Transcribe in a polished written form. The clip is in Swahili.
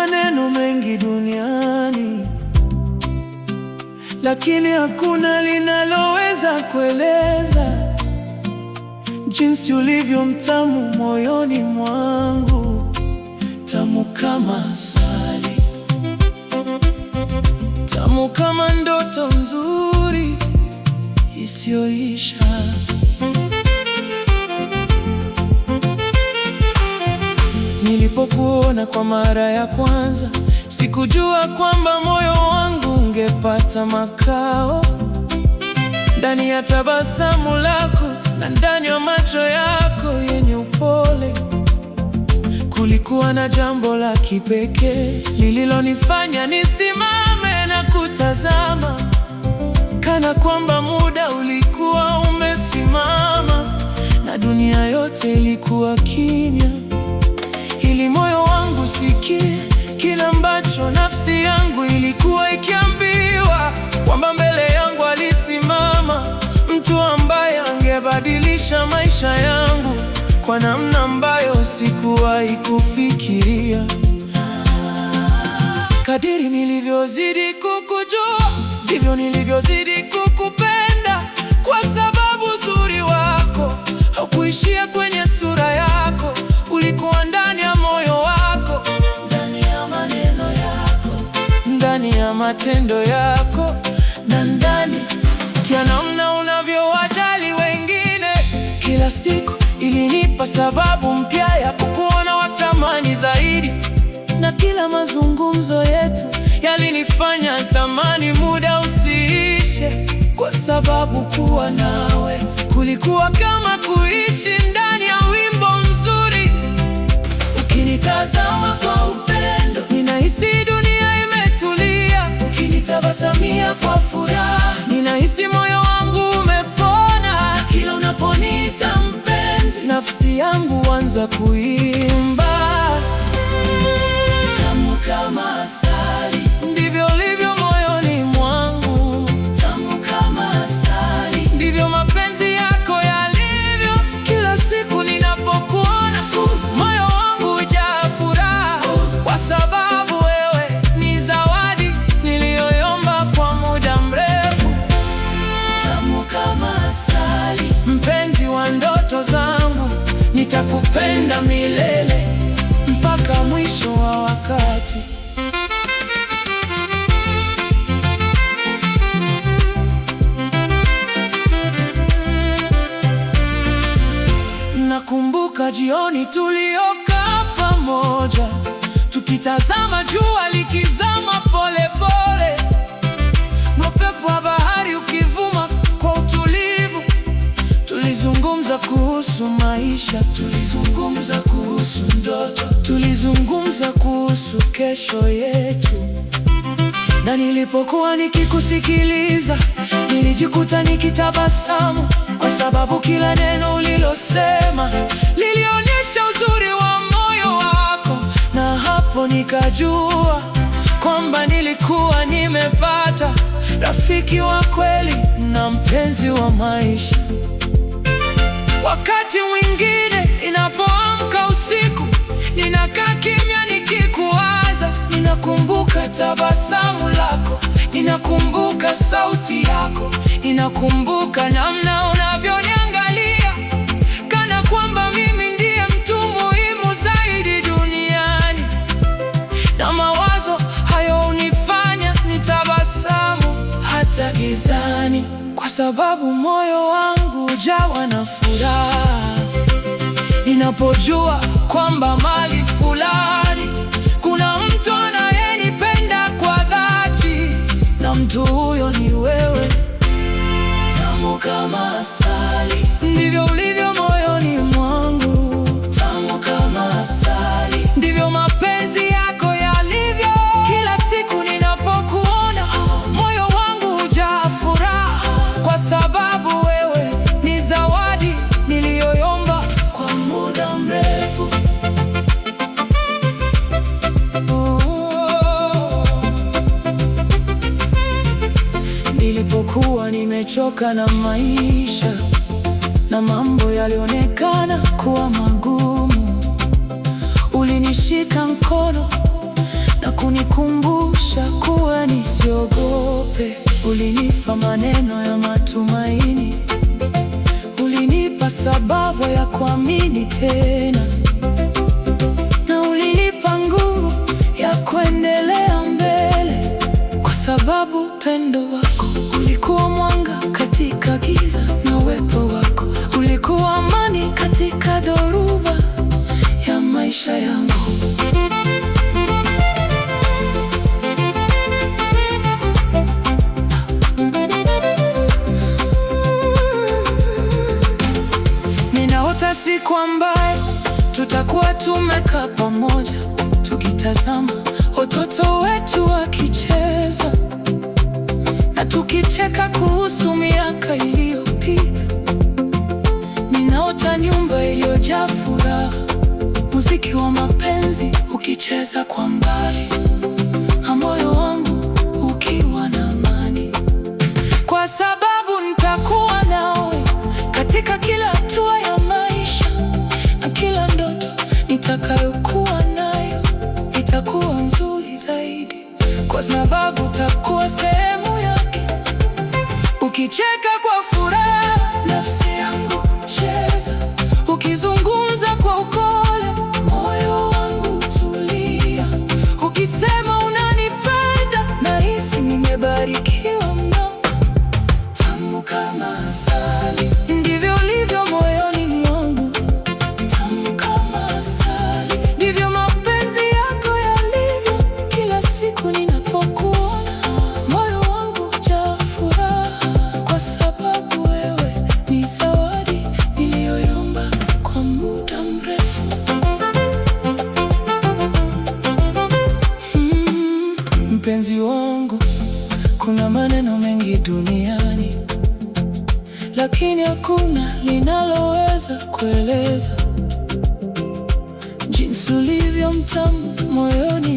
maneno mengi duniani, lakini hakuna linaloweza kueleza jinsi ulivyo mtamu moyoni mwangu, tamu kama asali, tamu kama ndoto nzuri isiyoisha. Nilipokuona kwa mara ya kwanza, sikujua kwamba moyo wangu ungepata makao ndani ya tabasamu lako na ndani ya macho yako yenye upole. Kulikuwa na jambo la kipekee lililonifanya nisimame na kutazama, kana kwamba muda ulikuwa umesimama na dunia yote ilikuwa kimya, ili moyo wangu sikie kila ambacho nafsi yangu ilikuwa ikiambiwa, kwamba mbele yangu alisimama mtu ambaye angebadilisha maisha yangu kwa namna ambayo sikuwahi kufikiria. Kadiri nilivyozidi kukujua, ndivyo nilivyozidi kukupenda, kwa sababu uzuri wako haukuishia kwenye sura yako, ulikuwa ndani ya moyo wako, ndani ya maneno yako, ndani ya matendo yako, na ndani ya namna unavyowajali wengine. Kila siku ilinipa sababu mpya ya kukuona wa thamani zaidi, na kila mazungumzo yetu yalinifanya tamani muda usiishe, kwa sababu kuwa nawe kulikuwa kama kuishi ndani ya wimbo mzuri. Ukinitazama kwa upendo, ninahisi dunia imetulia. Ukinitabasamia kwa furaha, ninahisi moyo wangu umepona. Kila unaponiita mpenzi, nafsi yangu huanza kuimba. Tamu kama asali, ndivyo ulivyo moyoni mwangu. Tamu kama asali, ndivyo mapenzi yako yalivyo. Kila siku ninapokuona, moyo wangu hujaa furaha, kwa sababu wewe ni zawadi niliyoiomba kwa muda mrefu. Tamu kama asali, mpenzi wa ndoto zangu, nitakupenda milele mpaka mwisho wa wakati. Nakumbuka jioni tuliokaa pamoja, tukitazama jua likizama pole pole, na upepo wa bahari ukivuma kwa utulivu. Tulizungumza kuhusu maisha, tulizungumza kuhusu ndoto, tulizungumza kuhusu kesho yetu. Na nilipokuwa nikikusikiliza, nilijikuta nikitabasamu, kwa sababu kila neno ulilosema lilionyesha uzuri wa moyo wako. Na hapo nikajua kwamba nilikuwa nimepata rafiki wa kweli na mpenzi wa maisha. Wakati mwingine ninapoamka usiku, ninakaa kimya nikikuwaza. Ninakumbuka tabasamu lako, ninakumbuka sauti yako, ninakumbuka namna unavyoniangalia, kana kwamba mimi ndiye mtu muhimu zaidi duniani. Na mawazo hayo hunifanya nitabasamu hata gizani, kwa sababu moyo wangu hujawa na furaha ninapojua kwamba mahali fulani kuna mtu anayenipenda kwa dhati, na mtu huyo ni wewe. Tamu kama asali, ndivyo ulivyo moyoni mwangu. Tamu kama asali, ndivyo mapenzi yako yalivyo. Kila siku ninapokuona, moyo wangu hujaa furaha, kwa sababu wewe ni zawadi niliyoiomba kwa muda mrefu. Nilipokuwa nimechoka na maisha na mambo yalionekana kuwa magumu, ulinishika mkono maneno ya matumaini, ulinipa sababu ya kuamini tena, na ulinipa nguvu ya kuendelea mbele, kwa sababu upendo wako ulikuwa mwanga katika giza, na uwepo wako ulikuwa amani katika dhoruba ya maisha yangu. Ninaota siku ambayo tutakuwa tumekaa pamoja, tukitazama watoto wetu wakicheza, na tukicheka kuhusu miaka iliyopita. Ninaota nyumba iliyojaa furaha, muziki wa mapenzi ukicheza kwa mbali, na moyo wangu ukiwa na amani, kwa sababu nitakuwa nawe katika kila hatua ya maisha, na kila ndoto nitakayokuwa nayo itakuwa nzuri zaidi, kwa sababu utakuwa sehemu yake. Ukicheka kwa furaha, nafsi yangu cheza. Ukizungumza kwa upole, moyo wangu tulia. Ukisema unanipenda, nahisi nimebarikiwa mno. Tamu kama asali, ndivyo ulivyo moyoni mwangu. Tamu kama asali, ndivyo mapenzi yako yalivyo. Kila siku ninapokuona, moyo wangu hujaa furaha, kwa sababu wewe ni zawadi niliyoiomba kwa muda mrefu. Mpenzi wangu, kuna maneno mengi duniani, lakini hakuna linaloweza kueleza jinsi ulivyo mtamu moyoni.